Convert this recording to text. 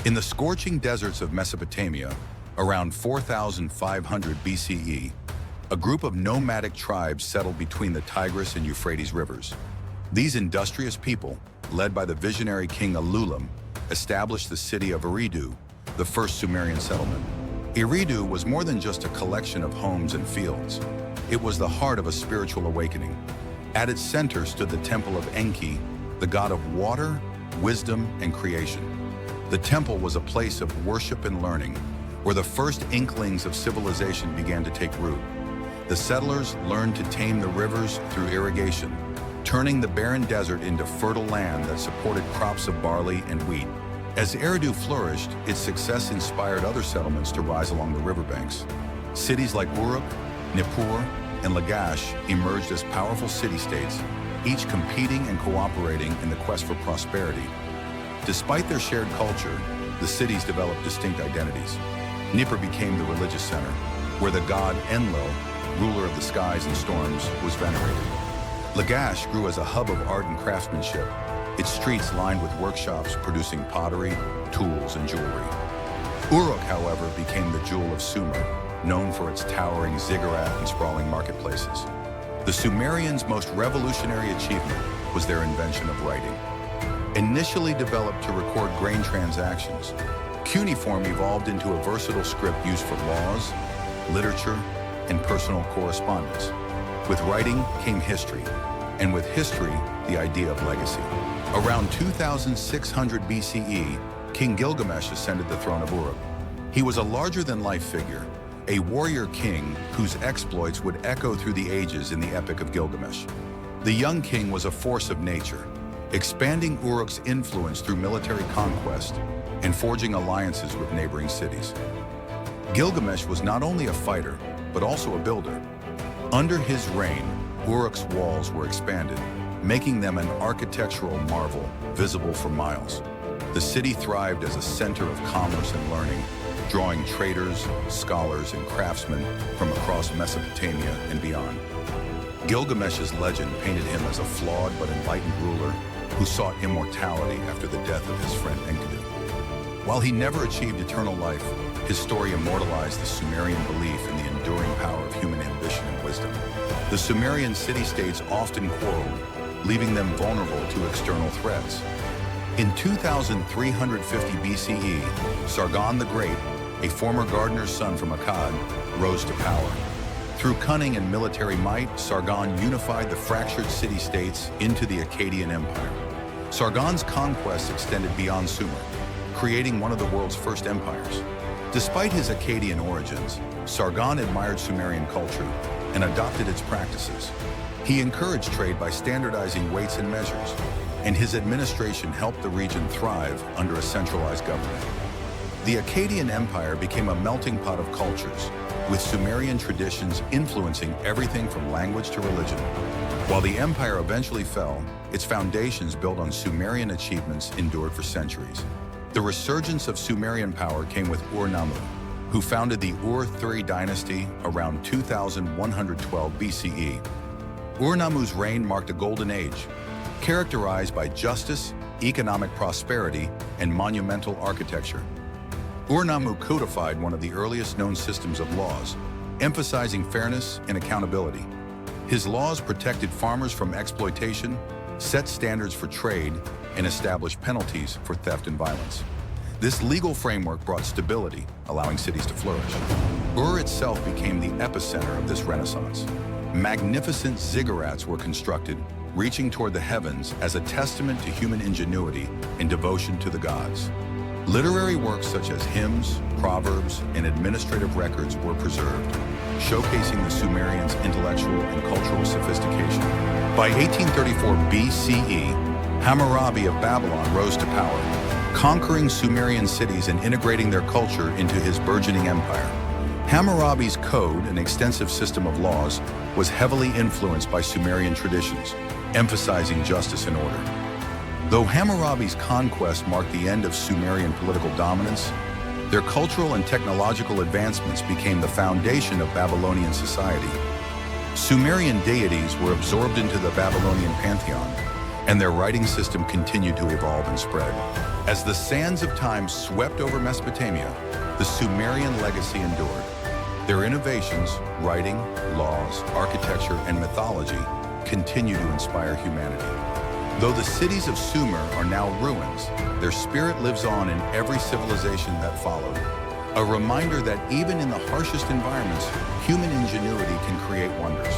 In the scorching deserts of Mesopotamia, around 4,500 BCE, a group of nomadic tribes settled between the Tigris and Euphrates rivers. These industrious people, led by the visionary king Alulim, established the city of Eridu, the first Sumerian settlement. Eridu was more than just a collection of homes and fields. It was the heart of a spiritual awakening. At its center stood the temple of Enki, the god of water, wisdom, and creation. The temple was a place of worship and learning, where the first inklings of civilization began to take root. The settlers learned to tame the rivers through irrigation, turning the barren desert into fertile land that supported crops of barley and wheat. As Eridu flourished, its success inspired other settlements to rise along the riverbanks. Cities like Uruk, Nippur, and Lagash emerged as powerful city-states, each competing and cooperating in the quest for prosperity. Despite their shared culture, the cities developed distinct identities. Nippur became the religious center, where the god Enlil, ruler of the skies and storms, was venerated. Lagash grew as a hub of art and craftsmanship, its streets lined with workshops producing pottery, tools, and jewelry. Uruk, however, became the jewel of Sumer, known for its towering ziggurat and sprawling marketplaces. The Sumerians' most revolutionary achievement was their invention of writing. Initially developed to record grain transactions, cuneiform evolved into a versatile script used for laws, literature, and personal correspondence. With writing came history, and with history, the idea of legacy. Around 2600 BCE, King Gilgamesh ascended the throne of Uruk. He was a larger-than-life figure, a warrior king whose exploits would echo through the ages in the Epic of Gilgamesh. The young king was a force of nature, expanding Uruk's influence through military conquest and forging alliances with neighboring cities. Gilgamesh was not only a fighter, but also a builder. Under his reign, Uruk's walls were expanded, making them an architectural marvel visible for miles. The city thrived as a center of commerce and learning, drawing traders, scholars, and craftsmen from across Mesopotamia and beyond. Gilgamesh's legend painted him as a flawed but enlightened ruler who sought immortality after the death of his friend Enkidu. While he never achieved eternal life, his story immortalized the Sumerian belief in the enduring power of human ambition and wisdom. The Sumerian city-states often quarreled, leaving them vulnerable to external threats. In 2350 BCE, Sargon the Great, a former gardener's son from Akkad, rose to power. Through cunning and military might, Sargon unified the fractured city-states into the Akkadian Empire. Sargon's conquests extended beyond Sumer, creating one of the world's first empires. Despite his Akkadian origins, Sargon admired Sumerian culture and adopted its practices. He encouraged trade by standardizing weights and measures, and his administration helped the region thrive under a centralized government. The Akkadian Empire became a melting pot of cultures, with Sumerian traditions influencing everything from language to religion. While the empire eventually fell, its foundations built on Sumerian achievements endured for centuries. The resurgence of Sumerian power came with Ur-Nammu, who founded the Ur-Thuri dynasty around 2112 BCE. Ur-Nammu's reign marked a golden age, characterized by justice, economic prosperity, and monumental architecture. Ur-Nammu codified one of the earliest known systems of laws, emphasizing fairness and accountability. His laws protected farmers from exploitation, set standards for trade, and established penalties for theft and violence. This legal framework brought stability, allowing cities to flourish. Ur itself became the epicenter of this renaissance. Magnificent ziggurats were constructed, reaching toward the heavens as a testament to human ingenuity and devotion to the gods. Literary works such as hymns, proverbs, and administrative records were preserved, showcasing the Sumerians' intellectual and cultural sophistication. By 1834 BCE, Hammurabi of Babylon rose to power, conquering Sumerian cities and integrating their culture into his burgeoning empire. Hammurabi's code, an extensive system of laws, was heavily influenced by Sumerian traditions, emphasizing justice and order. Though Hammurabi's conquest marked the end of Sumerian political dominance, their cultural and technological advancements became the foundation of Babylonian society. Sumerian deities were absorbed into the Babylonian pantheon, and their writing system continued to evolve and spread. As the sands of time swept over Mesopotamia, the Sumerian legacy endured. Their innovations, writing, laws, architecture, and mythology continue to inspire humanity. Though the cities of Sumer are now ruins, their spirit lives on in every civilization that followed. A reminder that even in the harshest environments, human ingenuity can create wonders.